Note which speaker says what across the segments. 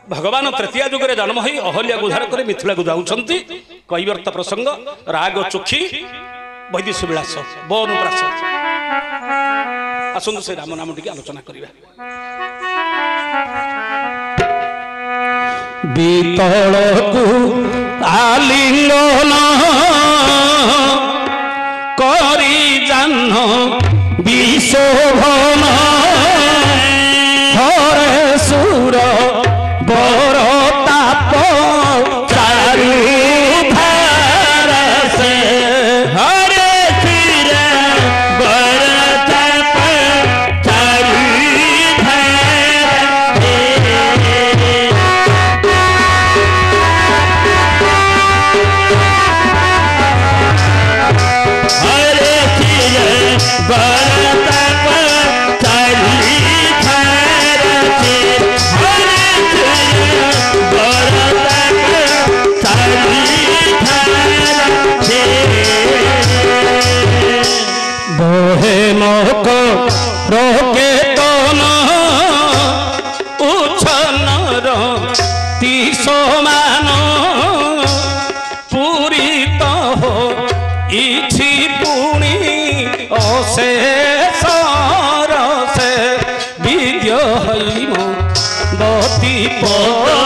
Speaker 1: भगवान तृतीय जुगे जन्म हो अहल्या उद्धार कर मिथिला को जाऊँच कैवर्त प्रसंग राग चोखी वैदिश विलास बनुप्रास आसतु से राम नाम टी आलोचना करवा
Speaker 2: बीतलकु आलिंगन करी जान्न विशोभन हरे सुर बर ताप चारु धार से हरे सुर बर ताप चारु धार हरे सुर बर ताप रोके तन उछनर तीसमान पूरित हो इछि पुणी अशेष रसे विद्य हैम दति परे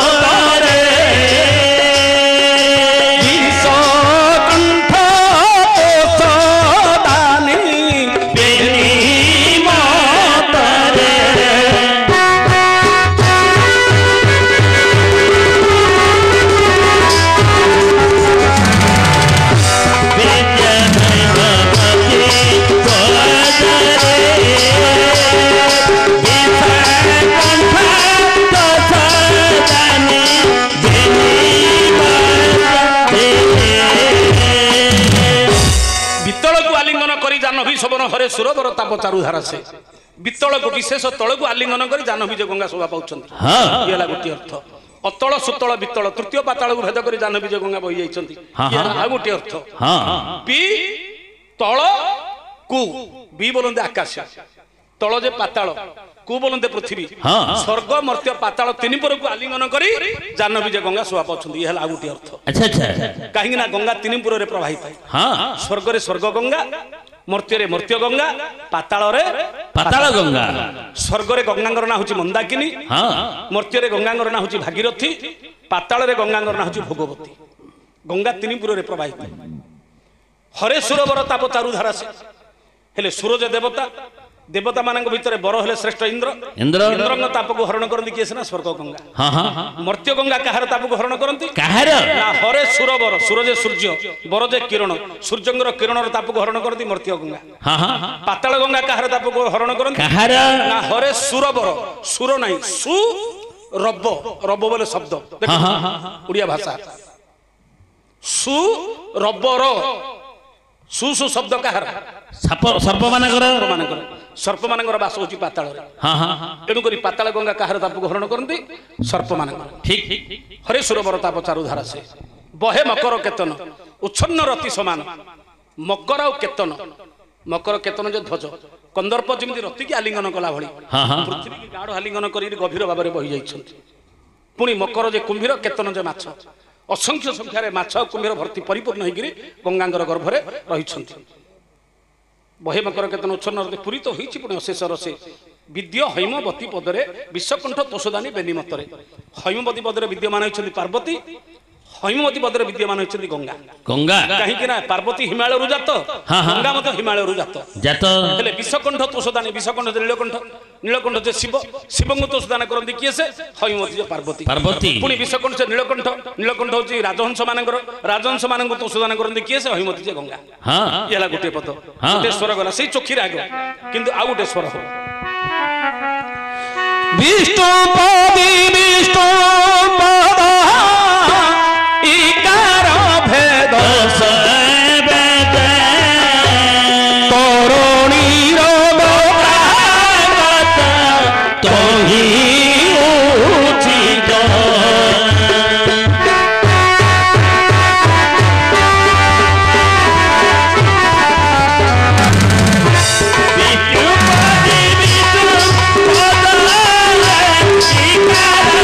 Speaker 2: हरे सुरवर ताप चारुधारा से वितल को विशेष तल को आलिंगन कर जानवी जे गंगा शोभा पाँच गोटे अर्थ अतल सुतल वितल तृतीय पाताल को भेद कर जानवी जे गंगा बही जाइए गोटे अर्थ बी तल कु बी बोलते आकाश तल जे पाताल कु बोलते पृथ्वी स्वर्ग मर्त्य पाताल तीन पर को आलिंगन कर जानवी जे गंगा शोभा पाँच गोटे अर्थ कहीं गंगा तीन पुर प्रवाहित स्वर्ग रे स्वर्ग गंगा मर्त्य रे मर्त्य गंगा पाताल रे पाताल गंगा स्वर्ग रे गंगांगर ना होची मंदाकिनी मर्त्य रे गंगांगर ना होची भागीरथी पाताल रे गंगांगर ना होची भोगवती गंगा तीन पुर रे प्रवाहित हरे सुरवर ताप चारुधारा से हेले सूरज देवता देवता मानक भितर बर हेले श्रेष्ठ इंद्र इंद्रंग ताप को हरण करती किए से ना स्वर्ग गंगा मर्त्य गंगा कहार ताप को हरण करती हरे सुरवर सूरज सूर्य बर जे किरण सूर्यंगर किरण ताप को हरण करती मर्त्य गंगा पाताल गंगा कहार ताप को हरण करती हरे सुरवर सुर नहीं सु रब रब बोले शब्द उड़िया भाषा सु रबर सुसु शब्द कहार सर्प मानकर सर्प मानकर बास होची पाताल तेणुक पाताल गंगा कहार ताप को हरण करती सर्प मानकर ठीक हरे सुरवर ताप चारुधारा से बहे मकर केतन उच्छन्न रति समान मकर और केतन मकर केतन जो ध्वज कंदर्प जमी रति की आलिंगन कला भली पृथ्वी की गाढ़ आलिंगन कर गभीर भाव में बही जाइछन्ति पुणी मकर जे कुंभीर केतन जे माछ असंख्य संख्यार माछ कुंभीर भर्ती परिपूर्ण होकर गंगांगर गर्भरे रही बहे मकर केतन उच्छन्न पूरित होती पुणी अशेष रसे विद्य हैमवती पदरे विश्वकंठ तोषदानी बेनिमतरे हैमवती पदरे विद्यमान होती पार्वती हैमवती पदरे विद्यमान होती गंगा गंगा कहीं पार्वती हिमालय जात गंगा मत हिमालय जात हेले विश्वकंठ तोषदानी विश्वकंठ नीलकंठ नीलकंठ जे शिव शिव को तोषदान करती किए से हैमवती जो पार्वती पार्वती पुणी विश्वकंठ से नीलकंठ नीलकंठ हूँ राजहंस मानकर राजहंस मान तोषदान करती किए से हैमवती जे गंगा ये गोटे पद गोटे स्वर गला से चोखी राग किंतु आउ गोटे स्वर हो विष्णु पदी विष्णु पद इकार भेद इकार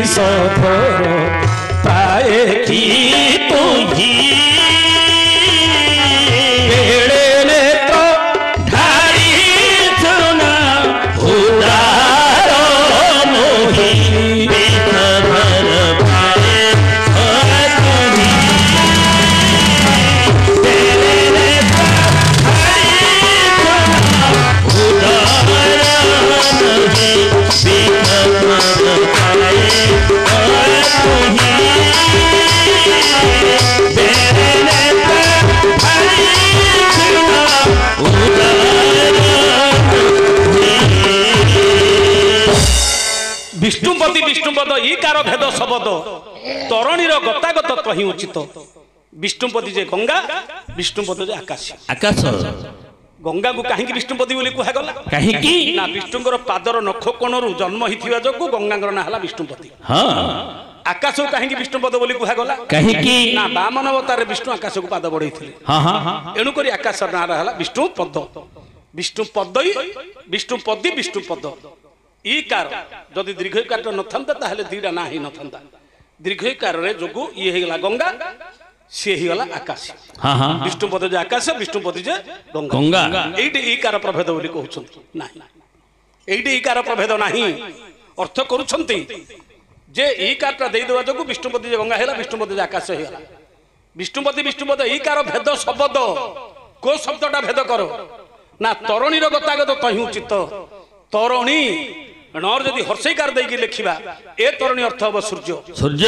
Speaker 1: বিষধর পায়ে কি তুহি বেড়ে নেত্র ধারি সোনা উদার মোহি বিষধর পায়ে তুহি বেড়ে নেত্র ধারি সোনা উদার মোহি বিষধর পায়ে তুহি বেড়ে নেত্র ধারি সোনা উদার বিষ্ণুপতি বিষ্ণুপদ ইকার ভেদ শবদ তরণীর গতাগত কহি উচিত বিষ্ণুপতি যে গঙ্গা বিষ্ণুপদ যে আকাশ
Speaker 3: আকাশ
Speaker 1: গঙ্গাକୁ କାହିଁକି ବିଷ୍ଣୁପତି ବୋଲି କୁହାଗଲା
Speaker 3: କାହିଁକି
Speaker 1: ନା ବିଷ୍ଣୁଙ୍କର ପାଦର ନଖ କୋଣରୁ ଜନ୍ମ ହୋଇଥିବା ଯୋଗୁଁ ଗଙ୍ଗାଙ୍କର ନାଁ ହେଲା ବିଷ୍ଣୁପତି
Speaker 3: ହଁ
Speaker 1: ଆକାଶକୁ କାହିଁକି ବିଷ୍ଣୁପଦ ବୋଲି କୁହାଗଲା
Speaker 3: କାହିଁକି
Speaker 1: ନା ବାମନ ଅବତାରରେ ବିଷ୍ଣୁ ଆକାଶକୁ ପାଦ ବଢେଇଥିଲେ
Speaker 3: ହଁ ହଁ ହଁ
Speaker 1: ଏଣୁକରି ଆକାଶର ନାଁ ହେଲା ବିଷ୍ଣୁପଦ ବିଷ୍ଣୁପଦଇ ବିଷ୍ଣୁପଦୀ ବିଷ୍ଣୁପଦ ଇ କାର ଯଦି ଦୀର୍ଘଇକାର ନଥାନ୍ତା ତାହେଲେ ଦିଟା ନାଁ ହିଁ ନଥାନ୍ତା ଦୀର୍ଘଇକାରରେ ଯୋଗୁଁ ଇଏ ହେଇଗଲା ଗଙ୍ଗା ସିଏ ହେଇଗଲା ଆକାଶ
Speaker 3: ହଁ ହଁ
Speaker 1: ବିଷ୍ଣୁପଦ ଯେ ଆକାଶ ବିଷ୍ଣୁପତି ଯେ ଗଙ୍ଗା
Speaker 3: ଗଙ୍ଗା
Speaker 1: এইটি ইকার প্রভেদ বলি কହୁଛନ୍ତି ନାହିଁ এইটি ইকার প্রভেদ ନାହିଁ অর্থ କରୁଛନ୍ତି যে ইকারটা দেই দেওয়া যোগু বিষ্ণুপতি যে গঙ্গা হেলা বিষ্ণুপতি যে আকাশ হেলা বিষ্ণুপতি বিষ্ণুপদ ইকার ভেদ শব্দ কো শব্দটা ভেদ করো না তরণীর গতাগত কহি উচিত তরণী নর যদি হর্ষইকার দেইকি লেখিবা এ তরণী অর্থ হব সূর্য
Speaker 3: সূর্য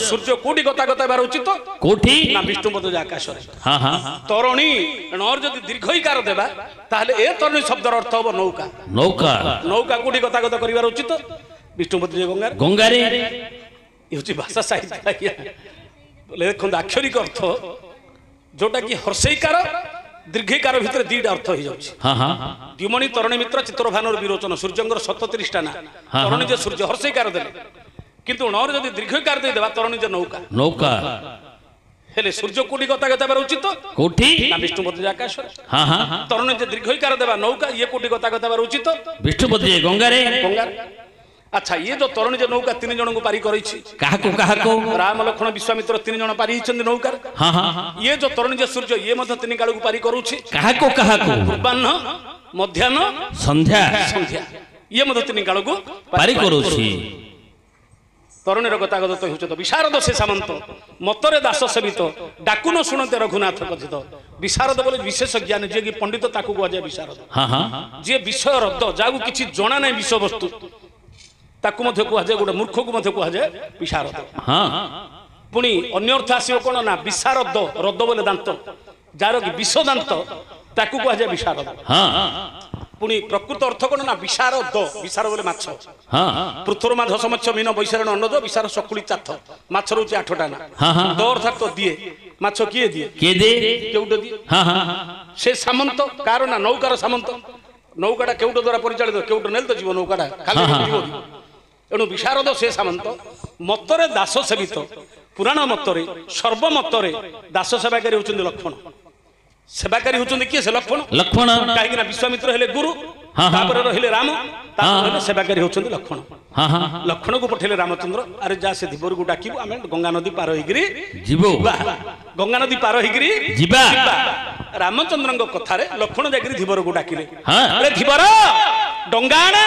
Speaker 1: সূর্য কোটি গতাগত হেবার উচিত
Speaker 3: কোটি
Speaker 1: না বিষ্ণুপদ যে আকাশরে
Speaker 3: হ্যাঁ হ্যাঁ
Speaker 1: তরণী নর যদি দীর্ঘইকার দেবা তাহলে এ তরণী শব্দর অর্থ হব নৌকা
Speaker 3: নৌকা
Speaker 1: নৌকা কোটি গতাগত করিবার উচিত বিষ্ণুপতি যে গঙ্গার
Speaker 3: গঙ্গারে
Speaker 1: এই হচ্ছে ভাষা সাহিত্য বলে দেখুন আক্ষরিক অর্থ যেটা কি হর্ষইকার দীর্ঘইকার ভিতরে দুইটা অর্থ হয়ে যাচ্ছে
Speaker 3: হ্যাঁ হ্যাঁ
Speaker 1: দ্যুমণি তরণী মিত্র চিত্রভানুর বিরোচন সূর্যঙ্কর 37টা না তরণী যে সূর্য হর্ষইকার দেলে কিন্তু নর যদি দীর্ঘইকার দিয়ে দেবা তরণী যে নৌকা
Speaker 3: নৌকা
Speaker 1: হেলে সূর্য কোটি গতাগত হেবার উচিত
Speaker 3: কোটি
Speaker 1: না বিষ্ণুপতি যে আকাশ
Speaker 3: হ্যাঁ হ্যাঁ
Speaker 1: তরণী যে দীর্ঘইকার দেবা নৌকা ইয়ে কোটি গতাগত হেবার উচিত
Speaker 3: বিষ্ণুপতি গঙ্গারে
Speaker 1: গঙ্গার আচ্ছা ইয়ে যে তরণী যে নৌকা 3 জনଙ୍କୁ পারি করেছি
Speaker 3: কাহাকু কাহাকু
Speaker 1: রাম লক্ষ্মণ বিশ্বামিত্র 3 জন পারি হইଛନ୍ତି নৌকার
Speaker 3: হ্যাঁ হ্যাঁ
Speaker 1: ইয়ে যে তরণী যে সূর্য ইয়ে মধ্য 3 কাଳକୁ পারি କରୁଛି
Speaker 3: কাহাকু কাহাকু
Speaker 1: ପୂର୍ବାହ୍ନ ମଧ୍ୟାହ୍ନ
Speaker 3: সন্ধ্যা
Speaker 1: ସନ୍ଧ୍ୟା ଇଏ ମଧ୍ୟ 3 କାଳକୁ
Speaker 3: পারি କରୁଛି
Speaker 1: ତରଣୀର ଗତାଗତ ହେଉଛନ୍ତି ବିଶାରଦ ସେ ସାମନ୍ତ ମତରେ ଦାସ ସେବିତ ଡାକୁନ ଶୁଣତେ ରଘୁନାଥ କଥିତ ବିଶାରଦ ବୋଲି ବିଶେଷ ଜ୍ଞାନ ଯିଏ କି ପଣ୍ଡିତ ତାକୁ କୁହାଯାଏ ବିଶାରଦ
Speaker 3: ହଁ ହଁ
Speaker 1: ଯିଏ ବିଷୟ ରଦ ଯାହାକୁ କିଛି ଜଣା ନାହିଁ ବିଷୟବସ୍ତୁ ତାକୁ ମଧ୍ୟ କୁହାଯାଏ ଗୋଟେ ମୂର୍ଖକୁ ମଧ୍ୟ କୁହାଯାଏ ବିଶାରଦ
Speaker 3: ହଁ
Speaker 1: ପୁଣି ଅନ୍ୟ ଅର୍ଥ ଆସିବ କଣ ନା ବିଶାରଦ ରଦ ବୋଲେ ଦାନ୍ତ ଯାହାର କି ବିଷ ଦାନ୍ତ ତାକୁ କୁହାଯାଏ ବିଶାରଦ
Speaker 3: ହଁ
Speaker 1: ପୁଣି ପ୍ରକୃତ ଅର୍ଥ କଣ ନା ବିଶାରଦ ବିଶାର ବୋଲେ ମାଛ
Speaker 3: ହଁ
Speaker 1: ପୃଥୁର ମାଧ ସମକ୍ଷ ମୀନ ବୈଶାରଣ ଅନଦ ବିଶାର ସକୁଳି ଚାଥ ମାଛ ରହୁଛି 8ଟା ନା
Speaker 3: ହଁ ହଁ
Speaker 1: ଦ ଅର୍ଥାତ ଦିଏ ମାଛ କିଏ ଦିଏ
Speaker 3: কে দে
Speaker 1: କେଉଟ ଦିଏ
Speaker 3: হ্যাঁ হ্যাঁ
Speaker 1: ସେ ସାମନ୍ତ କାର ନା ନୌକାର ସାମନ୍ତ ନୌକାଟା କେଉଟ ଦ୍ୱାରା ପରିଚାଳିତ କେଉଟ ନେଲେ ତ ଯିବ ନୌକାଟା ଖାଲି ଯିବ ଏଣୁ ବିଶାରଦ ସେ ସାମନ୍ତ ମତରେ ଦାସ ସେବିତ ପୁରାଣ ମତରେ ସର୍ବମତରେ ଦାସ ସେବାକାରୀ ହେଉଛନ୍ତି ଲକ୍ଷ୍ମଣ ସେବାକାରୀ ହେଉଛନ୍ତି କିଏ ସେ ଲକ୍ଷ୍ମଣ
Speaker 3: লক্ষ্মণ
Speaker 1: କାହିଁକି ନା ବିଶ୍ୱାମିତ୍ର ହେଲେ ଗୁରୁ
Speaker 3: ହଁ, ହଁ।
Speaker 1: ତାପରେ ରହିଲେ ରାମ ତାପରେ ରହିଲେ ସେବାକାରୀ ହେଉଛନ୍ତି ଲକ୍ଷ୍ମଣ
Speaker 3: হ্যাঁ হ্যাঁ
Speaker 1: ଲକ୍ଷ୍ମଣକୁ ପଠେଇଲେ ରାମଚନ୍ଦ୍ର ଆରେ ଯା ସେ ଧୀବରକୁ ଡାକିବୁ ଆମେ ଗଙ୍ଗା ନଦୀ ପାର ହେଇକିରି
Speaker 3: ଯିବୁ
Speaker 1: ଯିବା ଗଙ୍ଗା ନଦୀ ପାର ହେଇକିରି
Speaker 3: ଯିବା।
Speaker 1: ରାମଚନ୍ଦ୍ରଙ୍କ କଥାରେ ଲକ୍ଷ୍ମଣ ଯାଇକିରି ଧୀବରକୁ ଡାକିଲେ
Speaker 3: ହଁ।
Speaker 1: ଆରେ ଧୀବର ଡଙ୍ଗା ଆଣେ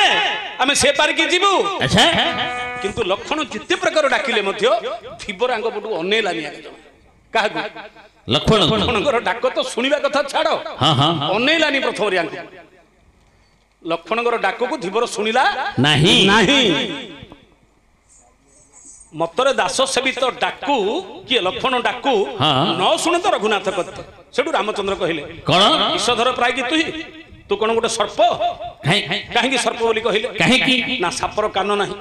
Speaker 1: ଆମେ ସେ ପାରିକି ଯିବୁ
Speaker 3: আচ্ছা
Speaker 1: କିନ୍ତୁ ଲକ୍ଷ୍ମଣ ଯେତେ ପ୍ରକାର ଡାକିଲେ ମଧ୍ୟ ଧୀବରାଙ୍କ ପଟକୁ ଅନେଇଲାନି ଆଗେ ଜମା। କାହାକୁ
Speaker 3: লক্ষ্মণ
Speaker 1: ଲକ୍ଷ୍ମଣଙ୍କର ଡାକ ତ ଶୁଣିବା କଥା ଛାଡ
Speaker 3: হ্যাঁ হ্যাঁ
Speaker 1: ଅନେଇଲାନି ପ୍ରଥମରେ ଆଙ୍କୁ ଲକ୍ଷ୍ମଣଙ୍କର ଡାକକୁ ଧୀବର ଶୁଣିଲା
Speaker 3: ନାହିଁ
Speaker 1: ନାହିଁ ମତରେ ଦାସ ସେବିତ ଡାକୁ କିଏ ଲକ୍ଷ୍ମଣ ଡାକୁ
Speaker 3: ହଁ।
Speaker 1: ନ ଶୁଣେ ତ ରଘୁନାଥ କଥା ସେଠୁ ରାମଚନ୍ଦ୍ର କହିଲେ
Speaker 3: কোন
Speaker 1: ବିଷଧର ପ୍ରାୟ କି ତୁ କଣ ଗୋଟେ ସର୍ପ କାହିଁକି ସର୍ପ ବୋଲି କହିଲେ
Speaker 3: କାହିଁକି
Speaker 1: ନା ସାପର କାନ ନାହିଁ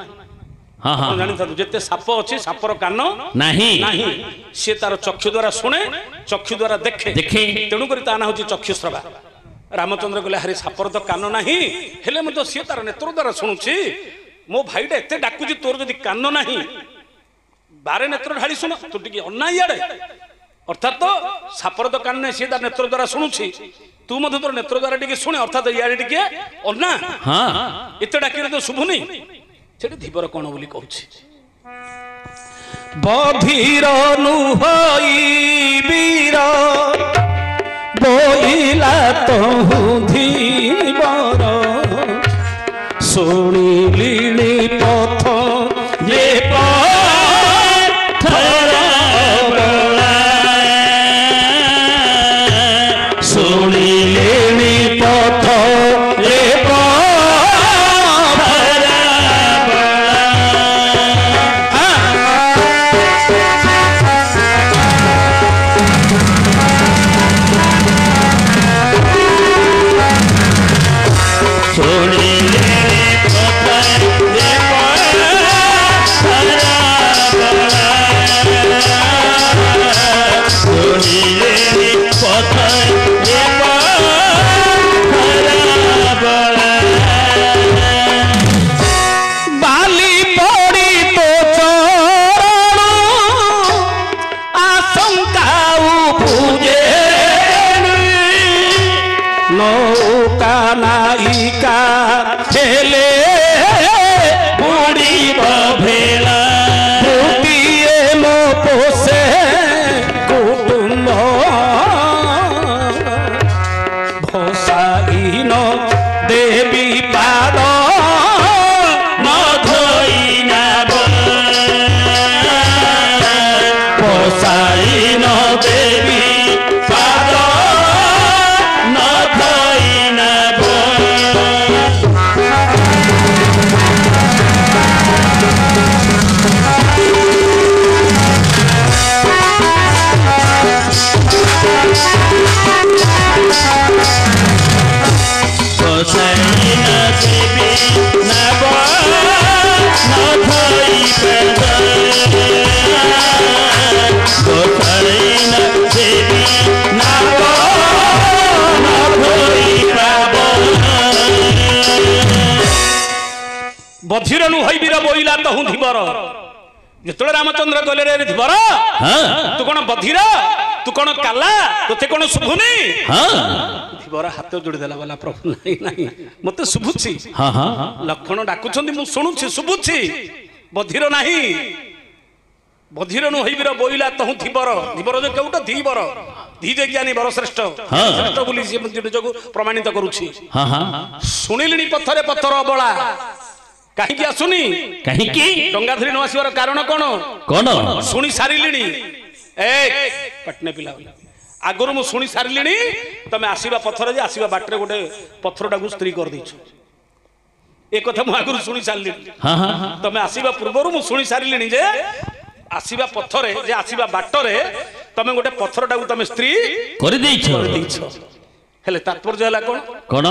Speaker 3: হ্যাঁ হ্যাঁ
Speaker 1: ଜାଣିଥାନ୍ତୁ ଯେତେ ସାପ ଅଛି ସାପର କାନ
Speaker 3: ନାହିଁ
Speaker 1: ନାହିଁ ସେ ତାର ଚକ୍ଷୁ ଦ୍ୱାରା ଶୁଣେ ଚକ୍ଷୁ ଦ୍ୱାରା ଦେଖେ
Speaker 3: ଦେଖେ।
Speaker 1: ତେଣୁକରି ତା ନାଁ ହଉଛି ଚକ୍ଷୁଶ୍ରବା ରାମଚନ୍ଦ୍ର କହିଲେ ଆରେ ସାପର ତ କାନ ନାହିଁ ହେଲେ ମଧ୍ୟ ସିଏ ତାର ନେତ୍ର ଦ୍ୱାରା ଶୁଣୁଛି ମୋ ଭାଇଟା ଏତେ ଡାକୁଛି ତୋର ଯଦି କାନ ନାହିଁ ବାରେ ନେତ୍ର ଢାଳି ଶୁଣ ତୁ ଟିକେ ଅନା ଇଆଡେ ଅର୍ଥାତ ସାପର ତ କାନ ନାହିଁ ସିଏ ତାର ନେତ୍ର ଦ୍ୱାରା ଶୁଣୁଛି ତୁ ମଧ୍ୟ ତୋର ନେତ୍ର ଦ୍ୱାରା ଟିକେ ଶୁଣେ ଅର୍ଥାତ ଇଆଡେ ଟିକେ ଅନା
Speaker 3: হ্যাঁ
Speaker 1: ଏତେ ଡାକିଲେ ତ ଶୁଭୁନି ସେଠି ଧୀବର କଣ ବୋଲି କହୁଛି ବଧିର ନୁହଇ ବୀର ବୋଇଲା ତହୁ ଧୀବର ଶୁଣିଲିଣି ପଥ ଯେ ପଥର ଶୁଣିଲିଣି ପଥ ଯେ नायिका खेले बुढ़ी भेला गोटिए मो पोसे कुटुंब भसाइन देवी पाद न धोइना भसाइन देवी पाद न धोइना बधिर नुहईबीर बोइला तहु धीबर जेतले रामचंद्र गले रे धीबर तू कोन बधिर तू कोन काला तोते कोन सुभुनी धीबर हाथ जोड़ी देला वाला प्रभु नहीं नहीं मते सुभुछि लक्षण डाकुछंदी मु सुनुछि सुभुछि बधिर नाही बधिर नुहईबीर बोइला तहु धीबर धीबर जे केउटा धीबर धीजे ज्ञानी बर श्रेष्ठ श्रेष्ठ बोली जे जगु प्रमाणित करूछि सुनिलिनी पथरे पथर अबला कहीं आसुनी कहीं डंगा धरी न आसवार कारण कौन कौन शुणी सारिली पटने पिला आगुरी मु शुणी सारिली तमें आसवा पथर जे आसवा बाटर गोटे पथरटा को स्त्री कर देछ ए कथा मु आगुरी शुणी सारिली तमें आसवा पूर्व मु शुणी सारिली जे आसवा पथरे जे आसवा बाटरे तमें गोटे पथरटा को तमें स्त्री कर देछ हेले तात्पर्य हला कोन कोन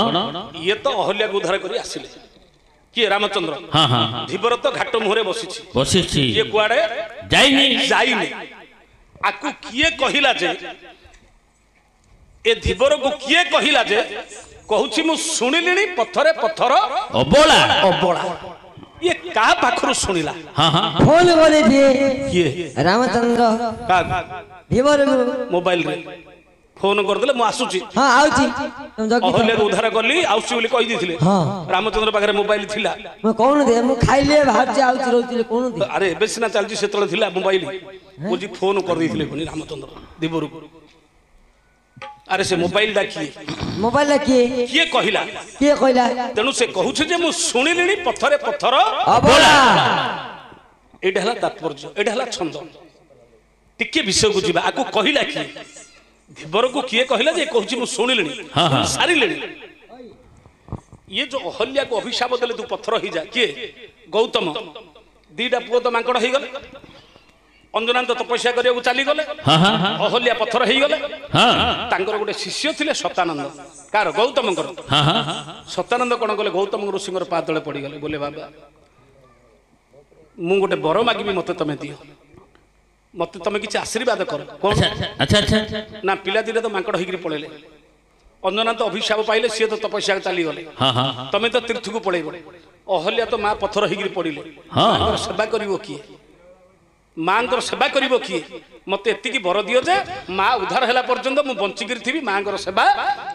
Speaker 1: ये तो अहल्या को उद्धार करी आसिले किए रामचंद्र धीबर तो घाट मुहरे बसी ये कुआड़े जाइनी आकु किए कहिला जे ए धीबर को किए कहिला जे कहूची मु सुनिलिनी पथरे पथर अबोला अबोला ये का पाखरु सुनिला
Speaker 4: फोन बोले दिए
Speaker 1: किए
Speaker 4: रामचंद्र
Speaker 1: का
Speaker 4: धीबर
Speaker 1: मोबाइल रे फोन कर देले मु आसुची
Speaker 4: हां आउची तुम जगी
Speaker 1: अहले उद्धार करली आउची बोली कहि दिथिले रामचंद्र पाखरे मोबाइल थिला
Speaker 4: म कोन दे मु खाइले भात जे आउची रहतिले कोन दे
Speaker 1: अरे एबे सिना चलजी सेतले थिला मोबाइल मुजी फोन कर दिथिले कोनी रामचंद्र दिबरु अरे से मोबाइल डाकी
Speaker 4: मोबाइल किए
Speaker 1: कहिला तेनु से कहूछ जे मु सुनिलिनी पथरे पथर
Speaker 4: अबोला
Speaker 1: एटा हला तात्पर्य एटा हला छंद टिके विषय को जिबा आकु कहिला कि धीबर को किए कहला जे कहूची मु सुनिलिनी सारिलिनी ये जो अहल्या को अभिशाप देले तू पत्थर ही जा किए गौतम दीटा पुओ तो मांकड़ ही गले अंजनान तो तपस्या करिया चली गले अहल्या पत्थर ही गले तांकर गोटे शिष्य थिले सतानंद कार गौतम सतानंद कोन गले गौतम ऋषिंगर पा तले पड़ी गले बोले बाबा मु गोटे बर मागिबी मते तमे दियो मते तमे किछ आशीर्वाद कर कोन
Speaker 3: अच्छा अच्छा
Speaker 1: ना पिला दिले तो मांकड़ हिगिरी पळेले अंजनान तो अभिशाप पाइले सी तो तपस्या चली गले तमे तो तीर्थ को पळेबो अहल्या तो मां पत्थर हिगिरी पड़िले सेवा करिवो किए ମାଙ୍କର ସେବା କରିବ କିଏ? ମତେ ଏତିକି ବର ଦିଅ ଯେ ମା ଉଦ୍ଧାର ହେଲା ପର୍ଯ୍ୟନ୍ତ ମୁଁ ବଞ୍ଚିକିରି ଥିବି, ମାଙ୍କର ସେବା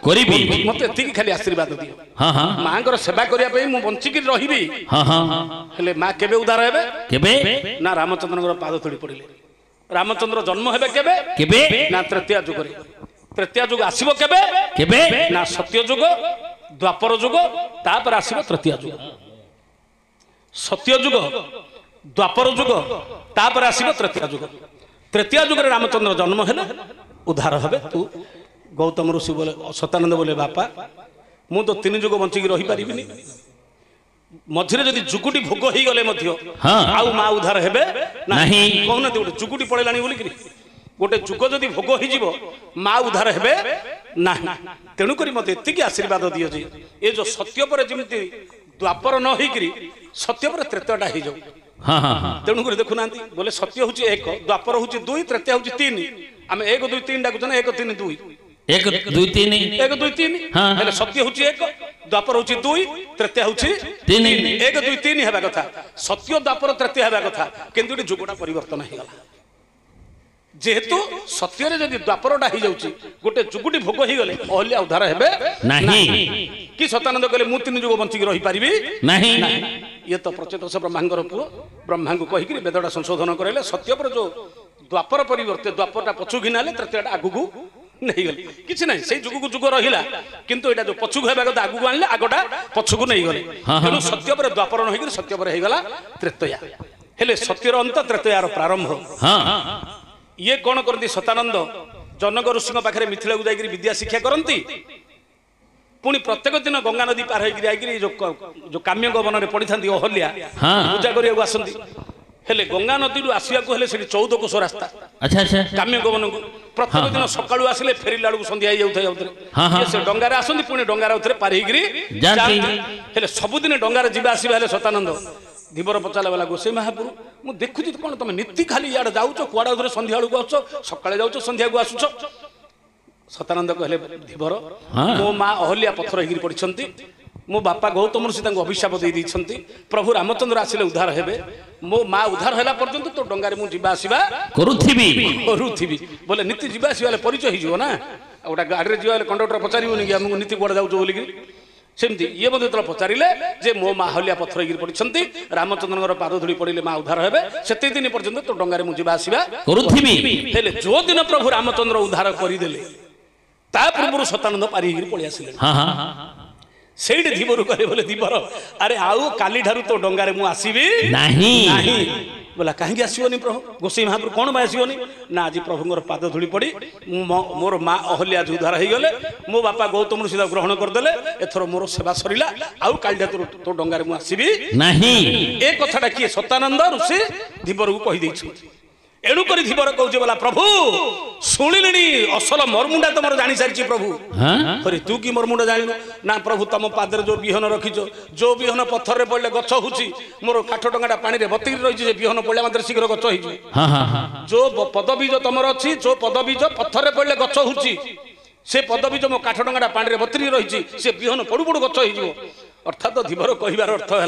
Speaker 3: କରିବି।
Speaker 1: ମତେ ଏତିକି ଖାଲି ଆଶୀର୍ବାଦ ଦିଅ।
Speaker 3: ହଁ ହଁ
Speaker 1: ମାଙ୍କର ସେବା କରିବା ପାଇଁ ମୁଁ ବଞ୍ଚିକିରି ରହିବି।
Speaker 3: ହଁ ହଁ
Speaker 1: ହେଲେ ମା କେବେ ଉଦ୍ଧାର ହେବେ?
Speaker 3: କେବେ?
Speaker 1: ନା ରାମଚନ୍ଦ୍ରଙ୍କର ପାଦ ତଳି ପଡ଼ିଲେ। ରାମଚନ୍ଦ୍ର ଜନ୍ମ ହେବେ କେବେ?
Speaker 3: କେବେ?
Speaker 1: ନା ତ୍ରେତୟା ଯୁଗରେ। ତ୍ରେତୟା ଯୁଗ ଆସିବ କେବେ?
Speaker 3: କେବେ?
Speaker 1: ନା ସତ୍ୟ ଯୁଗ, ଦ୍ୱାପର ଯୁଗ, ତାପରେ ଆସିବ ତ୍ରେତୟା ଯୁଗ। ସତ୍ୟ ଯୁଗ, ଦ୍ୱାପର ଯୁଗ, ତାପରେ ଆସିବ ତ୍ରେତୟା ଯୁଗ। ତ୍ରେତୟା ଯୁଗରେ ରାମଚନ୍ଦ୍ର ଜନ୍ମ ହେଲେ ଉଦ୍ଧାର ହେବେ। ତୁ ଗୌତମ ଋଷି ବୋଲେ, ସତାନନ୍ଦ ବୋଲେ ବାପା ମୁଁ ତ 3 ଯୁଗ ବଞ୍ଚିକି ରହିପାରିବିନି, ମଝିରେ ଯଦି ଯୁଗୁଟି ଭୋଗ ହେଇଗଲେ ମଧ୍ୟ ଆଉ ମା ଉଦ୍ଧାର ହେବେ ନାହିଁ। କହୁନାହାନ୍ତି ଗୋଟେ ଯୁଗୁଟି ପଳେଇଲାଣି ବୋଲିକିରି, ଗୋଟେ ଯୁଗ ଯଦି ଭୋଗ ହେଇଯିବ ମା ଉଦ୍ଧାର ହେବେ ନାହିଁ। ତେଣୁକରି ମତେ ଏତିକି ଆଶୀର୍ବାଦ ଦିଅ ଯେ ଏ ଯୋଉ ସତ୍ୟ ପରେ ଯେମିତି ଦ୍ୱାପର ନ ହେଇକିରି ସତ୍ୟ ପରେ ତ୍ରେତୟଟା ହେଇଯାଉ। ତେଣୁକରି ଦେଖୁନାହାନ୍ତି ବୋଲେ ସତ୍ୟ ହଉଛି 1, ଦ୍ୱାପର ହଉଛି 2, ତ୍ରେତୟା ହଉଛି 3। ଆମେ 1 2 3 ଡାକୁଛୁ ନା 1 3 2
Speaker 3: 1 2 3
Speaker 1: 1 2 3 ହେଲେ ସତ୍ୟ ହଉଛି 1, ଦ୍ୱାପର ହଉଛି 2, ତ୍ରେତୟା ହଉଛି 3। 1 2 3 ହେବା କଥା, ସତ୍ୟ ଦ୍ୱାପର ତ୍ରେତୟା ହେବା କଥା, କିନ୍ତୁ ଏଠି ଯୁଗଟା ପରିବର୍ତ୍ତନ ହେଇଗଲା। ଯେହେତୁ ସତ୍ୟରେ ଯଦି ଦ୍ୱାପରଟା ହେଇଯାଉଛି ଗୋଟେ ଯୁଗୁଟି ଭୋଗ ହେଇଗଲେ ଅହଲ୍ୟା ଉଦ୍ଧାର ହେବେ ନାହିଁ। କି ସତାନନ୍ଦ କହିଲେ ମୁଁ 3 ଯୁଗ ବଞ୍ଚିକି ରହିପାରିବି ନାହିଁ। ଇଏ ତ ପ୍ରଚେତସ ବ୍ରହ୍ମାଙ୍କର ପୁଅ, ବ୍ରହ୍ମାଙ୍କୁ କହିକିରି ବେଦଟା ସଂଶୋଧନ କରାଇଲେ। ସତ୍ୟ ପରେ ଯୋଉ ଦ୍ୱାପର ପରିବର୍ତ୍ତେ ଦ୍ୱାପରଟା ପଛକୁ ଘିନାଲେ, ତ୍ରେତୟାଟା ଆଗକୁ ନେଇଗଲେ। କିଛି ନାହିଁ, ସେଇ ଯୁଗକୁ ଯୁଗ ରହିଲା, କିନ୍ତୁ ଏଇଟା ଯୋଉ ପଛକୁ ହେବା କଥା ଆଗକୁ ଆଣିଲେ, ଆଗଟା ପଛକୁ ନେଇଗଲେ। ତେଣୁ ସତ୍ୟ ପରେ ଦ୍ୱାପର ନ ହେଇକିରି ସତ୍ୟ ପରେ ହେଇଗଲା ତ୍ରେତୟା। ହେଲେ ସତ୍ୟର ଅନ୍ତ, ତ୍ରେତୟାର ପ୍ରାରମ୍ଭ। ଇଏ କଣ କରନ୍ତି? ସତାନନ୍ଦ ଜନକ ଋଷିଙ୍କ ପାଖରେ ମିଥିଳାକୁ ଯାଇକିରି ବିଦ୍ୟା ଶିକ୍ଷା କରନ୍ତି। ପୁଣି ପ୍ରତ୍ୟେକ ଦିନ ଗଙ୍ଗା ନଦୀ ପାର ହେଇକିରି ଯାଇକିରି ଯୋଉ କାମ୍ୟଙ୍କ ବନରେ ପଡିଥାନ୍ତି ଅହଲ୍ୟା ପୂଜା କରିବାକୁ ଆସନ୍ତି। ହେଲେ ଗଙ୍ଗା ନଦୀରୁ ଆସିବାକୁ ହେଲେ ସେଠି 14 କୋଶ ରାସ୍ତା କାମ୍ୟଙ୍କ ବନକୁ। ପ୍ରତ୍ୟେକ ଦିନ ସକାଳୁ ଆସିଲେ ଫେରିଲା ବେଳକୁ ସନ୍ଧ୍ୟା ହେଇଯାଉଥାଏ। ସେ ଡଙ୍ଗାରେ ଆସନ୍ତି, ପୁଣି ଡଙ୍ଗାରେ ଆଉଥରେ ପାର ହେଇକିରି ଯାଆନ୍ତି। ହେଲେ ସବୁଦିନ ଡଙ୍ଗାରେ ଯିବା ଆସିବା ହେଲେ ସତାନନ୍ଦ ଧୀବର ପଚାରିଲା ବେଲା ଗୋସାଇ ମହାପୁରୁ ମୁଁ ଦେଖୁଛି କଣ ତମେ ନୀତି ଖାଲି ଇଆଡେ ଯାଉଛ, କୁଆଡେ ଆଉଥରେ ସନ୍ଧ୍ୟା ବେଳକୁ ଆସୁଛ, ସକାଳେ ଯାଉଛ ସନ୍ଧ୍ୟାକୁ ଆସୁଛ। ସତାନନ୍ଦ କହିଲେ ଧୀବର ମୋ ମା ଅହଲ୍ୟା ପଥର ହେଇକିରି ପଡିଛନ୍ତି, ମୋ ବାପା ଗୌତମ ଋଷି ତାଙ୍କୁ ଅଭିଶାପ ଦେଇ ଦେଇଛନ୍ତି, ପ୍ରଭୁ ରାମଚନ୍ଦ୍ର ଆସିଲେ ଉଦ୍ଧାର ହେବେ, ମୋ ମା ଉଦ୍ଧାର ହେଲା ପର୍ଯ୍ୟନ୍ତ ତୋ ଡଙ୍ଗାରେ ମୁଁ ଯିବା ଆସିବା କରୁଥିବି। ବୋଲେ ନୀତି ଯିବା ଆସିବା ହେଲେ ପରିଚୟ ହେଇଯିବ ନା। ଆଉ ଗୋଟେ ଗାଡିରେ ଯିବା ହେଲେ କଣ୍ଡକ୍ଟର ପଚାରିବନି କି ଆମକୁ ନୀତି କୁଆଡେ ଯାଉଛ ବୋଲିକି। ସେମିତି ଇଏ ମଧ୍ୟ ଯେତେବେଳେ ପଚାରିଲେ ଯେ ମୋ ମା ଅହଲ୍ୟା ପଥର ହେଇକିରି ପଡିଛନ୍ତି, ରାମଚନ୍ଦ୍ରଙ୍କର ପାଦ ଧୂଳି ପଡିଲେ ମା ଉଦ୍ଧାର ହେବେ, ସେତିକି ଦିନ ପର୍ଯ୍ୟନ୍ତ ତୋ ଡଙ୍ଗାରେ ମୁଁ ଯିବା ଆସିବା କରୁଥିବି। ହେଲେ ଯୋଉ ଦିନ ପ୍ରଭୁ ରାମଚନ୍ଦ୍ର ଉଦ୍ଧାର କରିଦେଲେ ତା ପୂର୍ବରୁ ସତାନନ୍ଦ ପାରି ହେଇକିରି ପଳେଇ ଆସିଲେ। ସେଇଠି ଧୀବରୁ କହିଲେ ବୋଲେ ଧୀବର ଆରେ ଆଉ କାଲି ଠାରୁ ତୋ ଡଙ୍ଗାରେ ମୁଁ ଆସିବି ନାହିଁ। बोला कहीं आसोनी प्रभु गोसाई महाप्रभु कौन भाई आसोनी ना आज प्रभुर पाद धूली पड़ी मोर माँ अहल्या उद्धार हो गले मो बापा गौतम ऋषि ग्रहण करदे एथर मोर सेवा सरला आउ कालिया तो डंगार मुझे आसबि नहीं ए कथाटा किए सतानंद ऋषि धीवर को कही एणुक धीवर कहे बोला प्रभु शुणी असल मरमुंडा तुम जानी सारी प्रभु अरे तू कि मरमुंडा जानू ना प्रभु तुम पादर जो बिहन रखीच जो बिहन पत्थर पड़े गछ हो मोर काठ डंगाटा पानी बतिक रही बिहन पड़े मात्र शीघ्र गछ हो जो पदबीज तुम अच्छी जो पदबीज पत्थर पड़े गछ हो से पदबीज मो काठ डंगाटा पानी बतिक रही से बिहन पड़ू पड़ू गछ हो अर्थात धीवर कहबार अर्थ है